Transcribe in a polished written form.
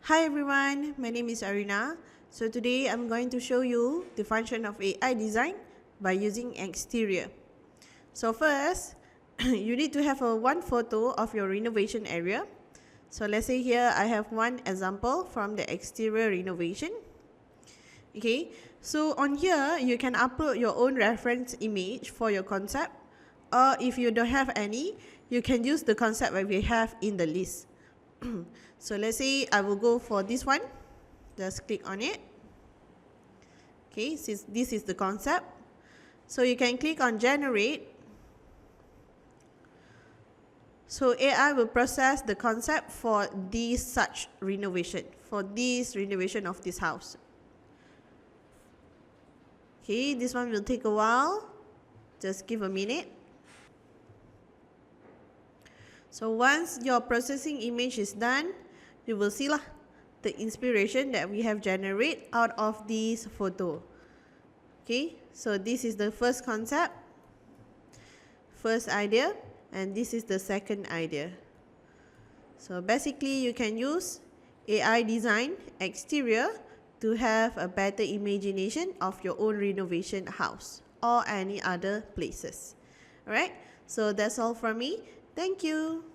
Hi everyone, my name is Arina. So today I'm going to show you the function of AI design by using exterior. So first, you need to have one photo of your renovation area. So let's say here I have one example from the exterior renovation. Okay, so on here you can upload your own reference image for your concept, or if you don't have any, you can use the concept that we have in the list. So let's say I will go for this one. Just click on it. Okay, since this is the concept, so you can click on generate. So AI will process the concept for such renovation, for this renovation of this house. Okay, this one will take a while. Just give a minute. So once your processing image is done, you will see the inspiration that we have generated out of this photo. Okay, so this is the first concept, first idea, and this is the second idea. So basically you can use AI design exterior to have a better imagination of your own renovation house or any other places. Alright, so that's all from me. Thank you.